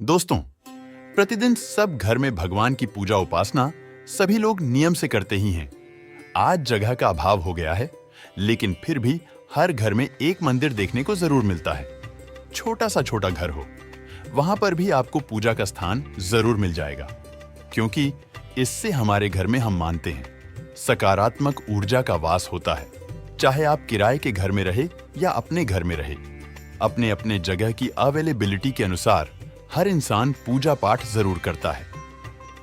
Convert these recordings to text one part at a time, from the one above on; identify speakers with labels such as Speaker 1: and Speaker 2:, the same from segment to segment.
Speaker 1: दोस्तों, प्रतिदिन सब घर में भगवान की पूजा उपासना सभी लोग नियम से करते ही हैं। आज जगह का अभाव हो गया है, लेकिन फिर भी हर घर में एक मंदिर देखने को जरूर मिलता है। छोटा सा छोटा घर हो, वहां पर भी आपको पूजा का स्थान जरूर मिल जाएगा, क्योंकि इससे हमारे घर में हम मानते हैं सकारात्मक ऊर्जा का वास होता है। चाहे आप किराए के घर में रहे या अपने घर में रहे, अपने अपने जगह की अवेलेबिलिटी के अनुसार हर इंसान पूजा पाठ जरूर करता है।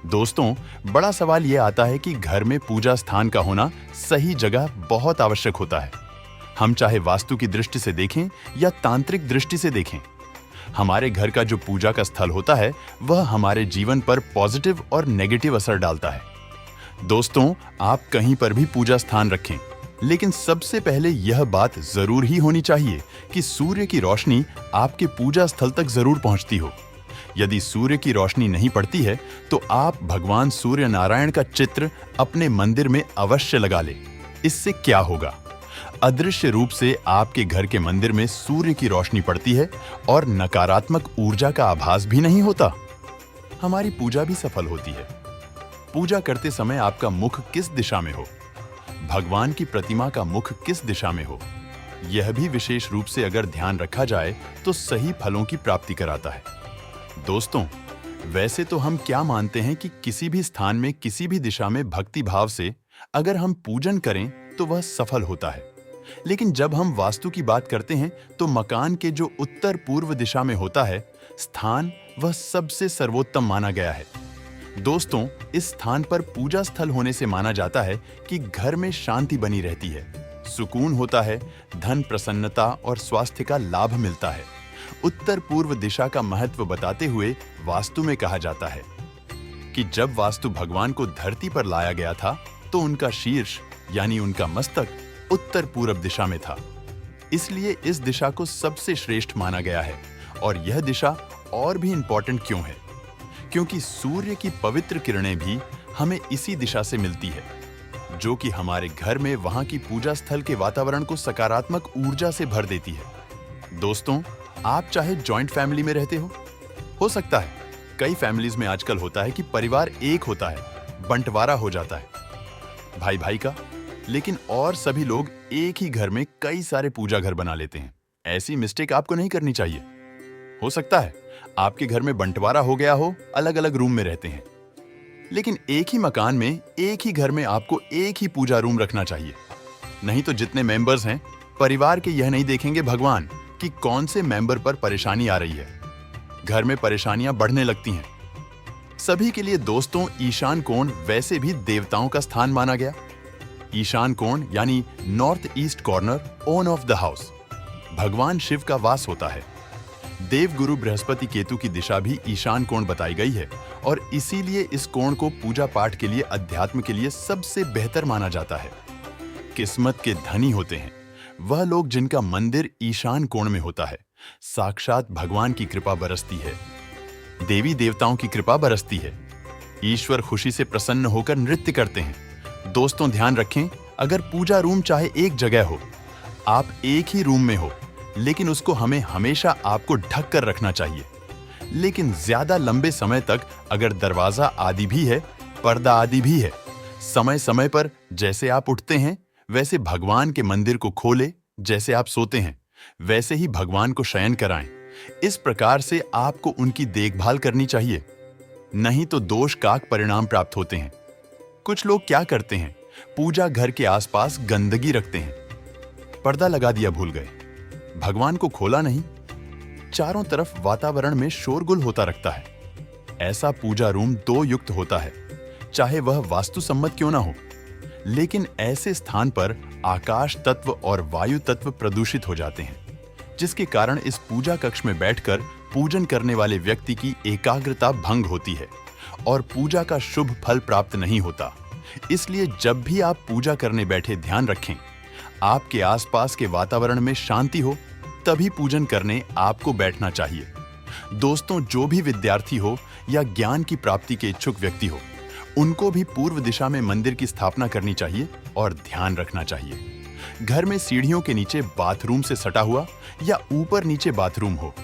Speaker 1: दोस्तों, बड़ा सवाल यह आता है कि घर में पूजा स्थान का होना सही जगह बहुत आवश्यक होता है। हम चाहे वास्तु की दृष्टि से देखें या तांत्रिक दृष्टि से देखें, हमारे घर का जो पूजा का स्थल होता है वह हमारे जीवन पर पॉजिटिव और नेगेटिव असर डालता है। दोस्तों, आप कहीं पर भी पूजा स्थान रखें, लेकिन सबसे पहले यह बात जरूर ही होनी चाहिए कि सूर्य की रोशनी आपके पूजा स्थल तक जरूर पहुंचती हो। यदि सूर्य की रोशनी नहीं पड़ती है तो आप भगवान सूर्य नारायण का चित्र अपने मंदिर में अवश्य लगा ले। इससे क्या होगा? अदृश्य रूप से आपके घर के मंदिर में सूर्य की रोशनी पड़ती है और नकारात्मक ऊर्जा का आभास भी नहीं होता। हमारी पूजा भी सफल होती है। पूजा करते समय आपका मुख किस दिशा में हो, भगवान की प्रतिमा का मुख किस दिशा में हो, यह भी विशेष रूप से अगर ध्यान रखा जाए तो सही फलों की प्राप्ति कराता है। दोस्तों, वैसे तो हम क्या मानते हैं कि किसी भी स्थान में किसी भी दिशा में भक्ति भाव से अगर हम पूजन करें तो वह सफल होता है। लेकिन जब हम वास्तु की बात करते हैं तो मकान के जो उत्तर पूर्व दिशा में होता है स्थान, वह सबसे सर्वोत्तम माना गया है। दोस्तों, इस स्थान पर पूजा स्थल होने से माना जाता है कि घर में शांति बनी रहती है, सुकून होता है, धन प्रसन्नता और स्वास्थ्य का लाभ मिलता है। उत्तर पूर्व दिशा का महत्व बताते हुए वास्तु में कहा जाता है कि जब वास्तु भगवान को धरती पर लाया गया था तो उनका शीर्ष यानी उनका मस्तक उत्तर पूर्व दिशा में था। इसलिए इस दिशा को सबसे श्रेष्ठ माना गया है। और यह दिशा और भी इंपॉर्टेंट क्यों है? क्योंकि सूर्य की पवित्र किरणें भी हमें इसी दिशा से मिलती है, जो कि हमारे घर में वहां की पूजा स्थल के वातावरण को सकारात्मक ऊर्जा से भर देती है। दोस्तों, आप चाहे जॉइंट फैमिली में रहते हो सकता है कई फैमिलीज में आजकल होता है कि परिवार एक होता है, बंटवारा हो जाता है भाई भाई का, लेकिन और सभी लोग एक ही घर में कई सारे पूजा घर बना लेते हैं। ऐसी मिस्टेक आपको नहीं करनी चाहिए। हो सकता है आपके घर में बंटवारा हो गया हो, अलग अलग रूम में रहते हैं, लेकिन एक ही मकान में एक ही घर में आपको एक ही पूजा रूम रखना चाहिए। नहीं तो जितने मेंबर्स हैं परिवार के यह नहीं देखेंगे भगवान कि कौन से मेंबर पर परेशानी आ रही है। घर में परेशानियां बढ़ने लगती हैं। सभी के लिए दोस्तों, ईशान कोण वैसे भी देवताओं का स्थान माना गया। ईशान कोण यानी north east corner, own of the house, भगवान शिव का वास होता है। देवगुरु बृहस्पति केतु की दिशा भी ईशान कोण बताई गई है और इसीलिए इस कोण को पूजा पाठ के लिए, अध्यात्म के लिए सबसे बेहतर माना जाता है। किस्मत के धनी होते हैं वह लोग जिनका मंदिर ईशान कोण में होता है। साक्षात भगवान की कृपा बरसती है, देवी देवताओं की कृपा बरसती है। ईश्वर खुशी से प्रसन्न होकर नृत्य करते हैं। दोस्तों, ध्यान रखें, अगर पूजा रूम चाहे एक जगह हो, आप एक ही रूम में हो, लेकिन उसको हमें हमेशा आपको ढक कर रखना चाहिए। लेकिन ज्यादा लंबे समय तक अगर दरवाजा आदि भी है, पर्दा आदि भी है, समय समय पर जैसे आप उठते हैं वैसे भगवान के मंदिर को खोले, जैसे आप सोते हैं वैसे ही भगवान को शयन कराएं। इस प्रकार से आपको उनकी देखभाल करनी चाहिए, नहीं तो दोष काक परिणाम प्राप्त होते हैं। कुछ लोग क्या करते हैं, पूजा घर के आसपास गंदगी रखते हैं, पर्दा लगा दिया भूल गए, भगवान को खोला नहीं, चारों तरफ वातावरण में शोरगुल होता रखता है। ऐसा पूजा रूम दो युक्त होता है, चाहे वह वास्तु सम्मत क्यों ना हो, लेकिन ऐसे स्थान पर आकाश तत्व और वायु तत्व प्रदूषित हो जाते हैं, जिसके कारण इस पूजा कक्ष में बैठकर पूजन करने वाले व्यक्ति की एकाग्रता भंग होती है और पूजा का शुभ फल प्राप्त नहीं होता। इसलिए जब भी आप पूजा करने बैठे ध्यान रखें, आपके आसपास के वातावरण में शांति हो, तभी पूजन करने आपको बैठना चाहिए। दोस्तों, जो भी विद्यार्थी हो या ज्ञान की प्राप्ति के इच्छुक व्यक्ति हो, उनको भी पूर्व दिशा में मंदिर की स्थापना करनी चाहिए और ध्यान रखना चाहिए घर में सीढ़ियों के नीचे बाथरूम से सटा हुआ या ऊपर नीचे बाथरूम हो,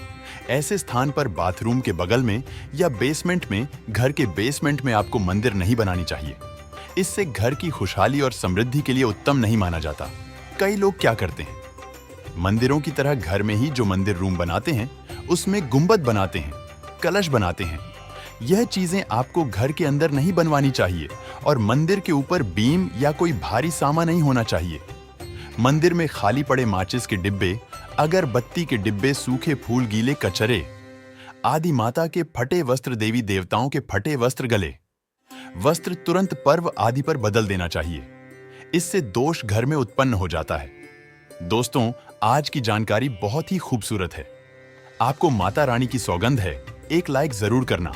Speaker 1: ऐसे स्थान पर बाथरूम के बगल में या बेसमेंट में, घर के बेसमेंट में आपको मंदिर नहीं बनानी चाहिए। इससे घर की खुशहाली और समृद्धि के लिए उत्तम नहीं माना जाता। कई लोग क्या करते हैं, मंदिरों की तरह घर में ही जो मंदिर रूम बनाते हैं उसमें गुंबद बनाते हैं, कलश बनाते हैं। यह चीजें आपको घर के अंदर नहीं बनवानी चाहिए और मंदिर के ऊपर बीम या कोई भारी सामान नहीं होना चाहिए। मंदिर में खाली पड़े माचिस के डिब्बे, अगरबत्ती के डिब्बे, सूखे फूल, गीले कचरे आदि, माता के फटे वस्त्र, देवी देवताओं के फटे वस्त्र, गले वस्त्र तुरंत पर्व आदि पर बदल देना चाहिए। इससे दोष घर में उत्पन्न हो जाता है। दोस्तों, आज की जानकारी बहुत ही खूबसूरत है। आपको माता रानी की सौगंध है, एक लाइक जरूर करना।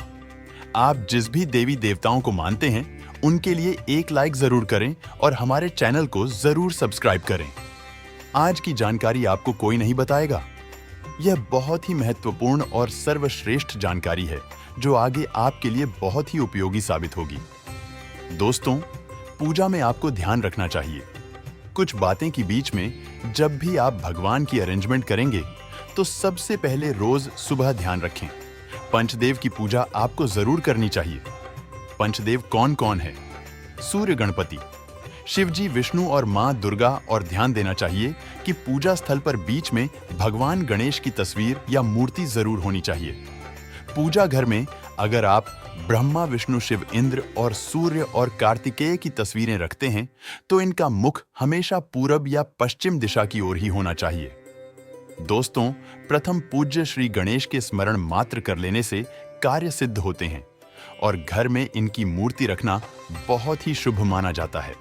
Speaker 1: आप जिस भी देवी देवताओं को मानते हैं उनके लिए एक लाइक जरूर करें और हमारे चैनल को जरूर सब्सक्राइब करें। आज की जानकारी आपको कोई नहीं बताएगा। यह बहुत ही महत्वपूर्ण और सर्वश्रेष्ठ जानकारी है जो आगे आपके लिए बहुत ही उपयोगी साबित होगी। दोस्तों, पूजा में आपको ध्यान रखना चाहिए कुछ बातें की बीच में। जब भी आप भगवान की अरेंजमेंट करेंगे तो सबसे पहले रोज सुबह ध्यान रखें, पंचदेव की पूजा आपको जरूर करनी चाहिए। पंचदेव कौन कौन है? सूर्य गणपति, शिवजी, विष्णु और मां दुर्गा। और ध्यान देना चाहिए कि पूजा स्थल पर बीच में भगवान गणेश की तस्वीर या मूर्ति जरूर होनी चाहिए। पूजा घर में अगर आप ब्रह्मा, विष्णु, शिव, इंद्र और सूर्य और कार्तिकेय की तस्वीरें रखते हैं तो इनका मुख हमेशा पूरब या पश्चिम दिशा की ओर ही होना चाहिए। दोस्तों, प्रथम पूज्य श्री गणेश के स्मरण मात्र कर लेने से कार्य सिद्ध होते हैं और घर में इनकी मूर्ति रखना बहुत ही शुभ माना जाता है।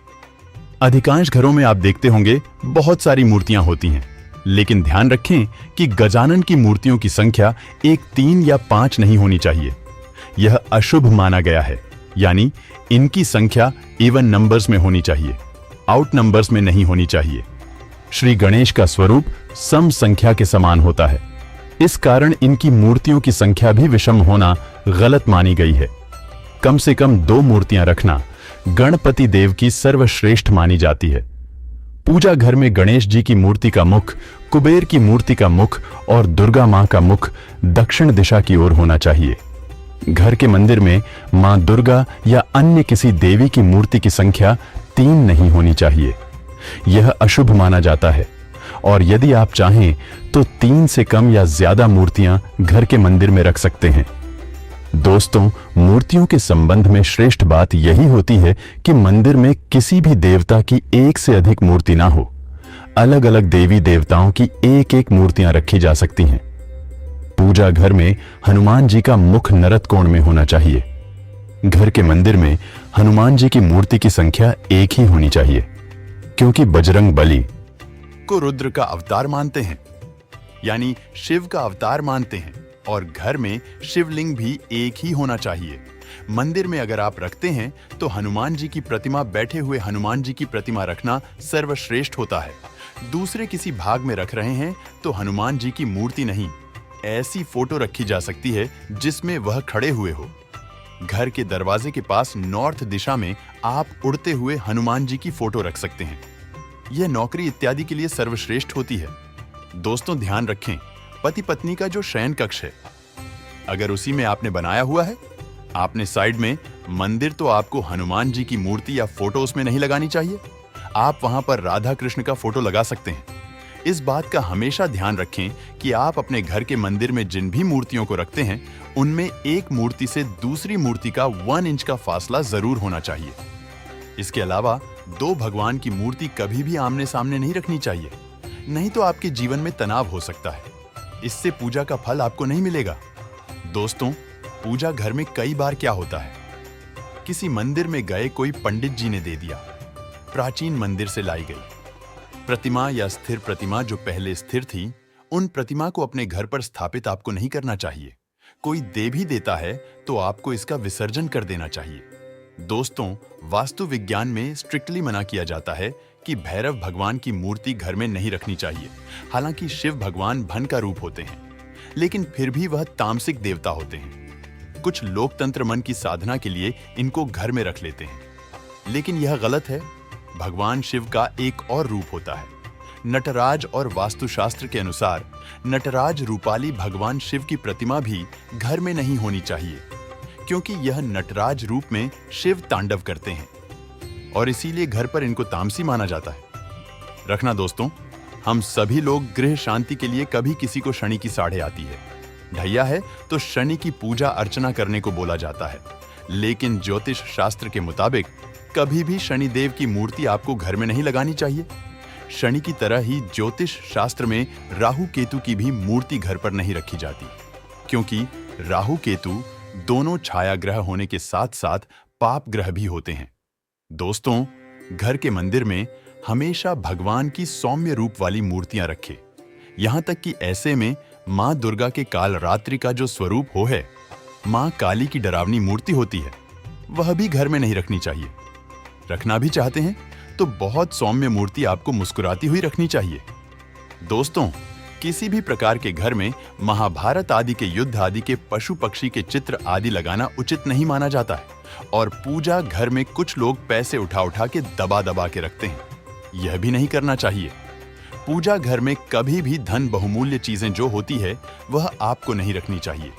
Speaker 1: अधिकांश घरों में आप देखते होंगे बहुत सारी मूर्तियां होती हैं, लेकिन ध्यान रखें कि गजानन की मूर्तियों की संख्या 1, 3 या 5 नहीं होनी चाहिए। यह अशुभ माना गया है, यानी इनकी संख्या इवन नंबर्स में होनी चाहिए, आउट नंबर्स में नहीं होनी चाहिए। श्री गणेश का स्वरूप सम संख्या के समान होता है, इस कारण इनकी मूर्तियों की संख्या भी विषम होना गलत मानी गई है। कम से कम 2 मूर्तियां रखना गणपति देव की सर्वश्रेष्ठ मानी जाती है। पूजा घर में गणेश जी की मूर्ति का मुख, कुबेर की मूर्ति का मुख और दुर्गा मां का मुख दक्षिण दिशा की ओर होना चाहिए। घर के मंदिर में मां दुर्गा या अन्य किसी देवी की मूर्ति की संख्या 3 नहीं होनी चाहिए। यह अशुभ माना जाता है और यदि आप चाहें तो 3 से कम या ज्यादा मूर्तियां घर के मंदिर में रख सकते हैं। दोस्तों, मूर्तियों के संबंध में श्रेष्ठ बात यही होती है कि मंदिर में किसी भी देवता की 1 से अधिक मूर्ति ना हो। अलग अलग देवी देवताओं की 1-1 मूर्तियां रखी जा सकती हैं। पूजा घर में हनुमान जी का मुख नरत कोण में होना चाहिए। घर के मंदिर में हनुमान जी की मूर्ति की संख्या 1 ही होनी चाहिए, क्योंकि बजरंग बली को रुद्र का अवतार मानते हैं, यानी शिव का अवतार मानते हैं, और घर में शिवलिंग भी 1 ही होना चाहिए। मंदिर में अगर आप रखते हैं तो हनुमान जी की प्रतिमा, बैठे हुए हनुमान जी की प्रतिमा रखना सर्वश्रेष्ठ होता है। दूसरे किसी भाग में रख रहे हैं तो हनुमान जी की मूर्ति नहीं, ऐसी फोटो रखी जा सकती है जिसमें वह खड़े हुए हो। घर के दरवाजे के पास नॉर्थ दिशा में आप उड़ते हुए हनुमान जी की फोटो रख सकते हैं। यह नौकरी इत्यादि के लिए सर्वश्रेष्ठ होती है। दोस्तों, ध्यान रखें, पति पत्नी का जो शयन कक्ष है, अगर उसी में आपने बनाया हुआ है, आपने साइड में मंदिर, तो आपको हनुमान जी की मूर्ति या फोटो उसमें नहीं लगानी चाहिए। आप वहां पर राधा कृष्ण का फोटो लगा सकते हैं। इस बात का हमेशा ध्यान रखें कि आप अपने घर के मंदिर में जिन भी मूर्तियों को रखते हैं उनमें एक मूर्ति से दूसरी मूर्ति का 1 इंच का फासला जरूर होना चाहिए। इसके अलावा 2 भगवान की मूर्ति कभी भी आमने सामने नहीं रखनी चाहिए, नहीं तो आपके जीवन में तनाव हो सकता है। इससे पूजा का फल आपको नहीं मिलेगा। दोस्तों, पूजा घर में कई बार क्या होता है, किसी मंदिर में गए कोई पंडित जी ने दे दिया, प्राचीन मंदिर से लाई गई प्रतिमा या स्थिर प्रतिमा जो पहले स्थिर थी, उन प्रतिमा को अपने घर पर स्थापित आपको नहीं करना चाहिए। कोई दे भी देता है तो आपको इसका विसर्जन कर देना चाहिए। दोस्तों, वास्तु विज्ञान में स्ट्रिक्टली मना किया जाता है कि भैरव भगवान की मूर्ति घर में नहीं रखनी चाहिए। हालांकि शिव भगवान धन का रूप होते हैं, लेकिन फिर भी वह तामसिक देवता होते हैं। कुछ लोकतंत्र मन की साधना के लिए इनको घर में रख लेते हैं, लेकिन यह गलत है। भगवान शिव का एक और रूप होता है नटराज और वास्तुशास्त्र के अनुसार नटराज रूपाली भगवान शिव की प्रतिमा भी घर में नहीं होनी चाहिए, क्योंकि यह नटराज रूप में शिव तांडव करते हैं और इसीलिए घर पर इनको तामसी माना जाता है। रखना दोस्तों, हम सभी लोग गृह शांति के लिए कभी किसी को शनि की साढ़े आती है, ढैया है तो शनि की पूजा अर्चना करने को बोला जाता है, लेकिन ज्योतिष शास्त्र के मुताबिक कभी भी शनि देव की मूर्ति आपको घर में नहीं लगानी चाहिए। शनि की तरह ही ज्योतिष शास्त्र में राहु केतु की भी मूर्ति घर पर नहीं रखी जाती, क्योंकि राहु केतु दोनों छाया ग्रह होने के साथ साथ पाप ग्रह भी होते हैं। दोस्तों, घर के मंदिर में हमेशा भगवान की सौम्य रूप वाली मूर्तियां रखें। यहां तक कि ऐसे में मां दुर्गा के कालरात्रि का जो स्वरूप हो है, मां काली की डरावनी मूर्ति होती है, वह भी घर में नहीं रखनी चाहिए। रखना भी चाहते हैं तो बहुत सौम्य मूर्ति आपको मुस्कुराती हुई रखनी चाहिए। दोस्तों, किसी भी प्रकार के घर में महाभारत आदि के युद्ध आदि के पशु पक्षी के चित्र आदि लगाना उचित नहीं माना जाता है और पूजा घर में कुछ लोग पैसे उठा उठा के दबा दबा के रखते हैं, यह भी नहीं करना चाहिए। पूजा घर में कभी भी धन बहुमूल्य चीजें जो होती है वह आपको नहीं रखनी चाहिए।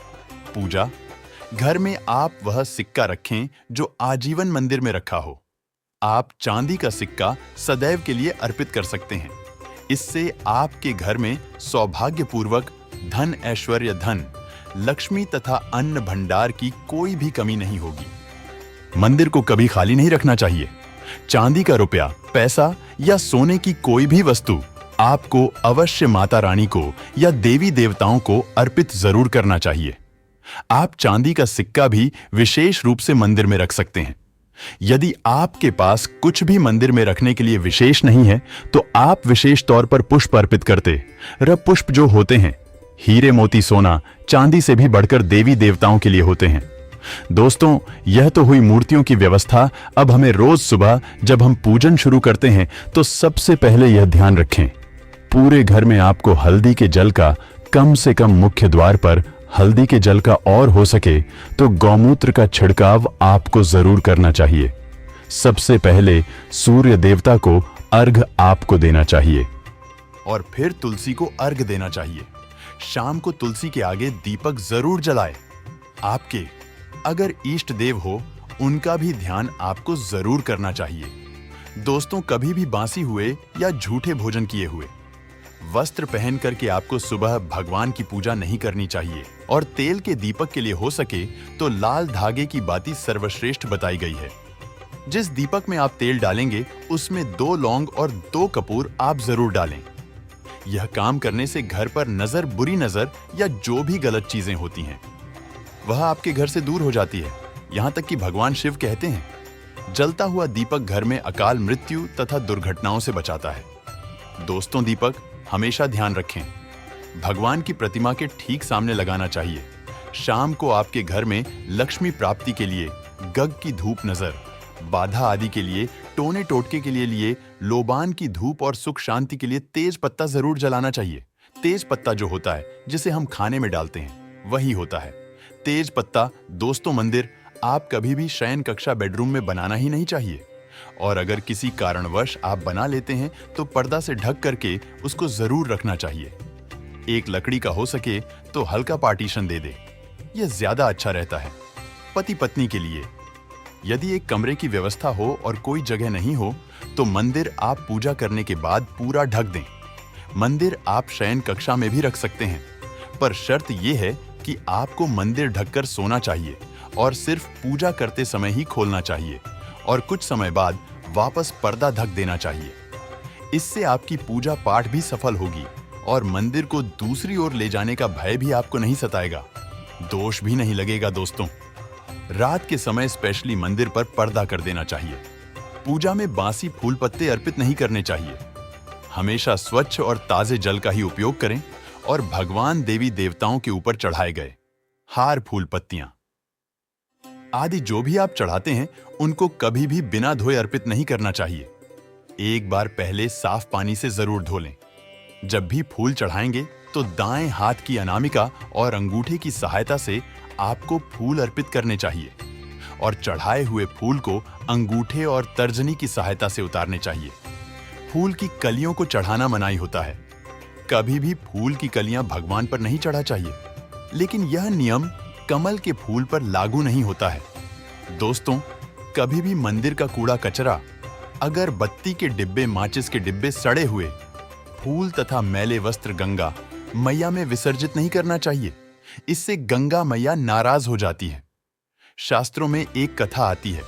Speaker 1: पूजा घर में आप वह सिक्का रखें जो आजीवन मंदिर में रखा हो। आप चांदी का सिक्का सदैव के लिए अर्पित कर सकते हैं। इससे आपके घर में सौभाग्यपूर्वक धन, ऐश्वर्य, धन, लक्ष्मी तथा अन्न भंडार की कोई भी कमी नहीं होगी। मंदिर को कभी खाली नहीं रखना चाहिए। चांदी का रुपया, पैसा या सोने की कोई भी वस्तु आपको अवश्य माता रानी को या देवी देवताओं को अर्पित जरूर करना चाहिए। आप चांदी का सिक्का भी विशेष रूप से मंदिर में रख सकते हैं। यदि आपके पास कुछ भी मंदिर में रखने के लिए विशेष नहीं है तो आप विशेष तौर पर पुष्प अर्पित करते। रब पुष्प जो होते हैं, हीरे, मोती, सोना, चांदी से भी बढ़कर देवी देवताओं के लिए होते हैं। दोस्तों, यह तो हुई मूर्तियों की व्यवस्था। अब हमें रोज सुबह जब हम पूजन शुरू करते हैं तो सबसे पहले यह ध्यान रखें, पूरे घर में आपको हल्दी के जल का कम से कम मुख्य द्वार पर हल्दी के जल का और हो सके तो गौमूत्र का छिड़काव आपको जरूर करना चाहिए। सबसे पहले सूर्य देवता को अर्घ आपको देना चाहिए और फिर तुलसी को अर्घ देना चाहिए। शाम को तुलसी के आगे दीपक जरूर जलाएं। आपके अगर इष्ट देव हो, उनका भी ध्यान आपको जरूर करना चाहिए। दोस्तों, कभी भी बासी हुए या झूठे भोजन किए हुए वस्त्र पहन करके आपको सुबह भगवान की पूजा नहीं करनी चाहिए और तेल के दीपक के लिए हो सके तो लाल धागे की बाती सर्वश्रेष्ठ बताई गई है। जिस दीपक में आप तेल डालेंगे उसमें 2 लौंग और 2 कपूर आप जरूर डालें। यह काम करने से घर पर नजर, बुरी नजर या जो भी गलत चीजें होती हैं वह आपके घर से दूर हो जाती है। यहां तक कि भगवान शिव कहते हैं, जलता हुआ दीपक घर में अकाल मृत्यु तथा दुर्घटनाओं से बचाता है। दोस्तों, दीपक हमेशा ध्यान रखें, भगवान की प्रतिमा के ठीक सामने लगाना चाहिए। शाम को आपके घर में लक्ष्मी प्राप्ति के लिए गग की धूप, नजर, बाधा आदि के लिए, टोने टोटके के लिए लोबान की धूप और सुख शांति के लिए तेज पत्ता जरूर जलाना चाहिए। तेज पत्ता जो होता है जिसे हम खाने में डालते हैं वही होता है तेज पत्ता। दोस्तों, मंदिर आप कभी भी शयन कक्षा, बेडरूम में बनाना ही नहीं चाहिए और अगर किसी कारणवश आप बना लेते हैं तो पर्दा से ढक करके उसको जरूर रखना चाहिए। एक लकड़ी का हो सके तो हल्का पार्टीशन दे दे, यह ज्यादा अच्छा रहता है। पति पत्नी के लिए यदि एक कमरे की व्यवस्था हो और कोई जगह नहीं हो तो मंदिर आप पूजा करने के बाद पूरा ढक दें। मंदिर आप शयन कक्षा में भी रख सकते हैं, पर शर्त यह है कि आपको मंदिर ढककर सोना चाहिए और सिर्फ पूजा करते समय ही खोलना चाहिए और कुछ समय बाद वापस पर्दा ढक देना चाहिए। इससे आपकी पूजा पाठ भी सफल होगी और मंदिर को दूसरी ओर ले जाने का भय भी आपको नहीं सताएगा, दोष भी नहीं लगेगा। दोस्तों, रात के समय स्पेशली मंदिर पर पर्दा कर देना चाहिए। पूजा में बासी फूल पत्ते अर्पित नहीं करने चाहिए। हमेशा स्वच्छ और ताजे जल का ही उपयोग करें और भगवान, देवी देवताओं के ऊपर चढ़ाए गए हार, फूल, पत्तियां आदि जो भी आप चढ़ाते हैं उनको कभी भी बिना धोए अर्पित नहीं करना चाहिए। एक बार पहले साफ पानी से जरूर धो लें। जब भी फूल चढ़ाएंगे तो दाएं हाथ की अनामिका और अंगूठे की सहायता से आपको फूल अर्पित करने चाहिए और चढ़ाए हुए फूल को अंगूठे और तर्जनी की सहायता से उतारने चाहिए। फूल की कलियों को चढ़ाना मनाही होता है। कभी भी फूल की कलियां भगवान पर नहीं चढ़ा चाहिए, लेकिन यह नियम कमल के फूल पर लागू नहीं होता है। दोस्तों, कभी भी मंदिर का कूड़ा कचरा, अगर बत्ती के डिब्बे, माचिस के डिब्बे सड़े हुए, फूल तथा मैले वस्त्र गंगा मैया में विसर्जित नहीं करना चाहिए। इससे गंगा मैया नाराज हो जाती है। शास्त्रों में एक कथा आती है।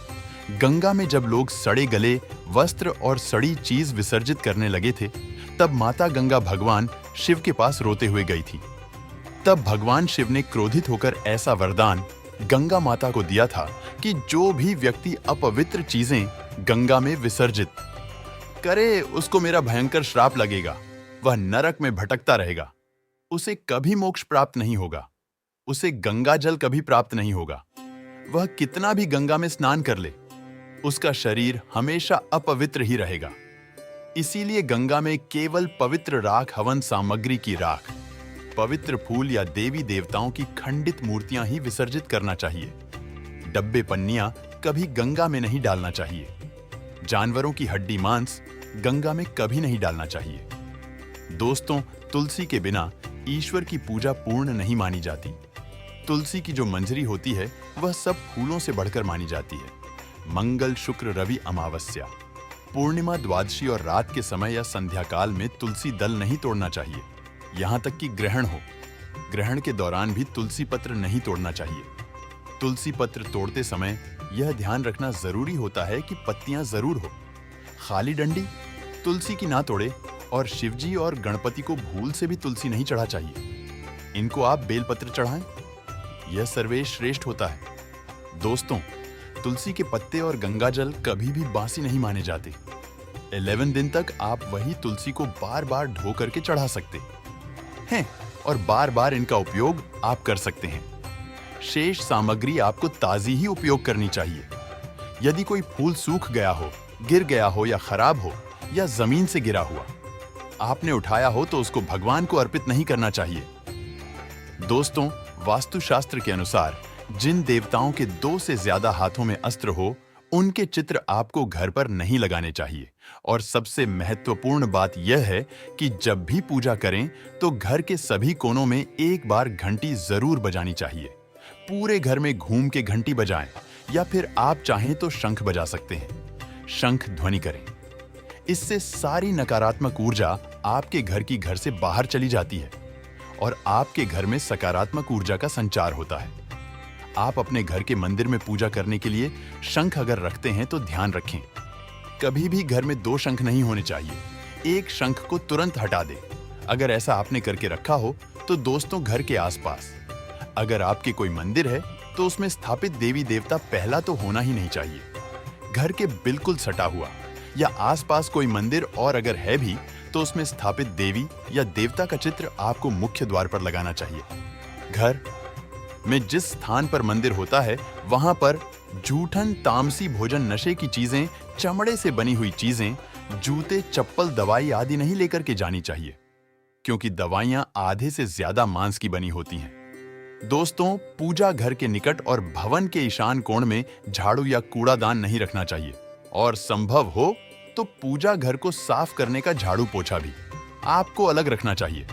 Speaker 1: गंगा में जब लोग सड़े गले वस्त्र और सड़ी चीज विसर्जित करने लगे थे, तब माता गंगा भगवान शिव के पास रोते हुए गई थी। तब भगवान शिव ने क्रोधित होकर ऐसा वरदान गंगा माता को दिया था कि जो भी व्यक्ति अपवित्र चीजें गंगा में विसर्जित करे, उसको मेरा भयंकर श्राप लगेगा। वह नरक में भटकता रहेगा। उसे कभी मोक्ष प्राप्त नहीं होगा। उसे गंगा जल कभी प्राप्त नहीं होगा। वह कितना भी गंगा में स्नान कर ले, उसका शरीर हमेशा अपवित्र ही रहेगा। इसीलिए गंगा में केवल पवित्र राख, हवन सामग्री की राख, पवित्र फूल या देवी देवताओं की खंडित मूर्तियां ही विसर्जित करना चाहिए। डब्बे, पन्नियां कभी गंगा में नहीं डालना चाहिए। जानवरों की हड्डी, मांस गंगा में कभी नहीं डालना चाहिए। दोस्तों, तुलसी के बिना ईश्वर की पूजा पूर्ण नहीं मानी जाती। तुलसी की जो मंजरी होती है, वह सब फूलों से बढ़कर मानी जाती है। मंगल, शुक्र, रवि, अमावस्या, पूर्णिमा, द्वादशी और रात के समय या संध्या काल में तुलसी दल नहीं तोड़ना चाहिए। यहां तक कि ग्रहण हो, ग्रहण के दौरान भी तुलसी पत्र नहीं तोड़ना चाहिए। तुलसी पत्र तोड़ते समय यह ध्यान रखना जरूरी होता है कि पत्तियां जरूर हो। खाली डंडी तुलसी की ना तोड़े और शिवजी और गणपति को भूल से भी तुलसी नहीं चढ़ा चाहिए। इनको आप बेलपत्र चढ़ाएं, यह सर्वेश श्रेष्ठ होता है। दोस्तों, तुलसी के पत्ते और गंगाजल कभी भी बासी नहीं माने जाते। 11 दिन तक आप वही तुलसी को बार बार धो करके चढ़ा सकते हैं और बार बार इनका उपयोग आप कर सकते हैं। शेष सामग्री आपको ताजी ही उपयोग करनी चाहिए। यदि कोई फूल सूख गया हो, गिर गया हो या खराब हो या जमीन से गिरा हुआ आपने उठाया हो, तो उसको भगवान को अर्पित नहीं करना चाहिए। दोस्तों, वास्तुशास्त्र के अनुसार जिन देवताओं के 2 से ज्यादा हाथों में अस्त्र हो, उनके चित्र आपको घर पर नहीं लगाने चाहिए। और सबसे महत्वपूर्ण बात यह है कि जब भी पूजा करें तो घर के सभी कोनों में एक बार घंटी जरूर बजानी चाहिए। पूरे घर में घूम के घंटी बजाएं, या फिर आप चाहें तो शंख बजा सकते हैं। शंख ध्वनि करें। इससे सारी नकारात्मक ऊर्जा आपके घर की घर से बाहर चली जाती है और आपके घर में सकारात्मक ऊर्जा का संचार होता है। आप अपने घर के मंदिर में पूजा करने के लिए शंख अगर रखते हैं तो ध्यान रखें, कभी भी घर में 2 शंख नहीं होने चाहिए। एक शंख को तुरंत हटा दें। अगर ऐसा आपने करके रखा हो तो दोस्तों, घर के आसपास अगर आपके कोई मंदिर है तो उसमें स्थापित देवी देवता पहला तो होना ही नहीं चाहिए। घर के बिल्कुल सटा हुआ या आसपास कोई मंदिर, और अगर है भी तो उसमें स्थापित देवी या देवता का चित्र आपको मुख्य द्वार पर लगाना चाहिए। घर में जिस स्थान पर मंदिर होता है, वहां पर जूठन, तामसी भोजन, नशे की चीजें, चमड़े से बनी हुई चीजें, जूते, चप्पल, दवाई आदि नहीं लेकर के जानी चाहिए, क्योंकि दवाइयां आधे से ज्यादा मांस की बनी होती हैं। दोस्तों, पूजा घर के निकट और भवन के ईशान कोण में झाड़ू या कूड़ादान नहीं रखना चाहिए, और संभव हो तो पूजा घर को साफ करने का झाड़ू पोछा भी आपको अलग रखना चाहिए।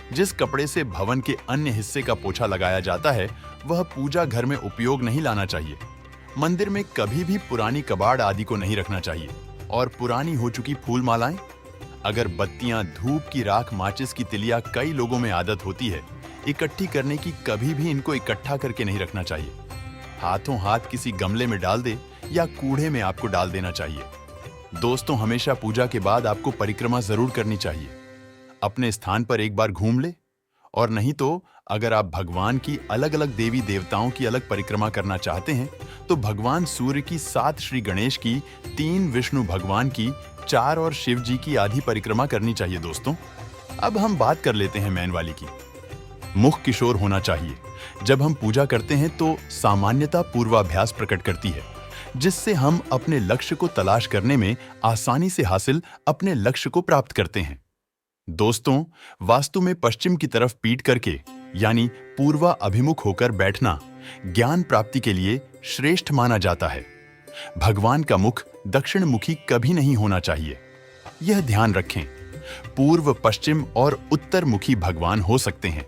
Speaker 1: जिस कपड़े से भवन के अन्य हिस्से का पोछा लगाया जाता है, वह पूजा घर में उपयोग नहीं लाना चाहिए। मंदिर में कभी भी पुरानी कबाड़ आदि को नहीं रखना चाहिए, और पुरानी हो चुकी फूल मालाएं, अगरबत्तियां, धूप की राख, माचिस की तिलियां कई लोगों में आदत होती है इकट्ठी करने की, कभी भी इनको इकट्ठा करके नहीं रखना चाहिए। हाथों हाथ किसी गमले में डाल दे या कूड़े में आपको डाल देना चाहिए। दोस्तों, हमेशा पूजा के बाद आपको परिक्रमा जरूर करनी चाहिए। अपने स्थान पर एक बार घूम ले, और नहीं तो अगर आप भगवान की अलग अलग देवी देवताओं की अलग परिक्रमा करना चाहते हैं तो भगवान सूर्य की 7, श्री गणेश की 3, विष्णु भगवान की 4 और शिव जी की आधी परिक्रमा करनी चाहिए। दोस्तों, अब हम बात कर लेते हैं मैन वाली की। मुख किशोर होना चाहिए। जब हम पूजा करते हैं तो सामान्यता पूर्वाभ्यास प्रकट करती है, जिससे हम अपने लक्ष्य को तलाश करने में आसानी से हासिल अपने लक्ष्य को प्राप्त करते हैं। दोस्तों, वास्तु में पश्चिम की तरफ पीठ करके यानी पूर्वा अभिमुख होकर बैठना ज्ञान प्राप्ति के लिए श्रेष्ठ माना जाता है। भगवान का मुख दक्षिण मुखी कभी नहीं होना चाहिए। यह ध्यान रखें, पूर्व, पश्चिम और उत्तर मुखी भगवान हो सकते हैं।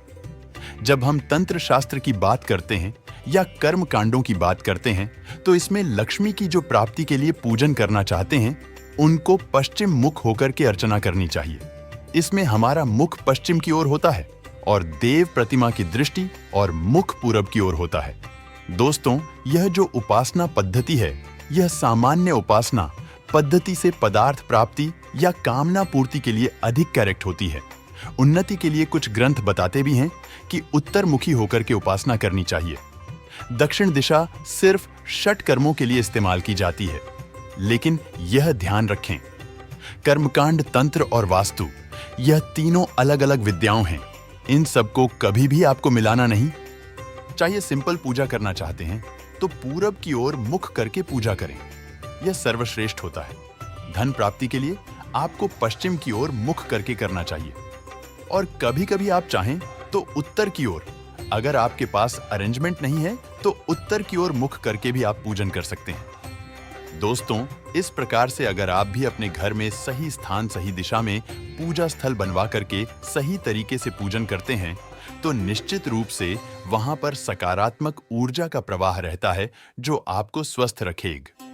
Speaker 1: जब हम तंत्र शास्त्र की बात करते हैं या कर्म कांडों की बात करते हैं, तो इसमें लक्ष्मी की जो प्राप्ति के लिए पूजन करना चाहते हैं, उनको पश्चिम मुख होकर के अर्चना करनी चाहिए। इसमें हमारा मुख पश्चिम की ओर होता है और देव प्रतिमा की दृष्टि और मुख पूरब की ओर होता है। दोस्तों, यह जो उपासना पद्धति है, यह सामान्य उपासना पद्धति से पदार्थ प्राप्ति या कामना पूर्ति के लिए अधिक करेक्ट होती है। उन्नति के लिए कुछ ग्रंथ बताते भी हैं कि उत्तर मुखी होकर के उपासना करनी चाहिए। दक्षिण दिशा सिर्फ षट कर्मों के लिए इस्तेमाल की जाती है, लेकिन यह ध्यान रखें, कर्मकांड, तंत्र और वास्तु, यह तीनों अलग अलग विद्याओं हैं। इन सबको कभी भी आपको मिलाना नहीं। चाहे सिंपल पूजा करना चाहते हैं तो पूरब की ओर मुख करके पूजा करें, यह सर्वश्रेष्ठ होता है। धन प्राप्ति के लिए आपको पश्चिम की ओर मुख करके करना चाहिए, और कभी कभी आप चाहें तो उत्तर की ओर, अगर आपके पास अरेंजमेंट नहीं है तो उत्तर की ओर मुख करके भी आप पूजन कर सकते हैं। दोस्तों, इस प्रकार से अगर आप भी अपने घर में सही स्थान, सही दिशा में पूजा स्थल बनवा करके सही तरीके से पूजन करते हैं, तो निश्चित रूप से वहां पर सकारात्मक ऊर्जा का प्रवाह रहता है, जो आपको स्वस्थ रखेगा।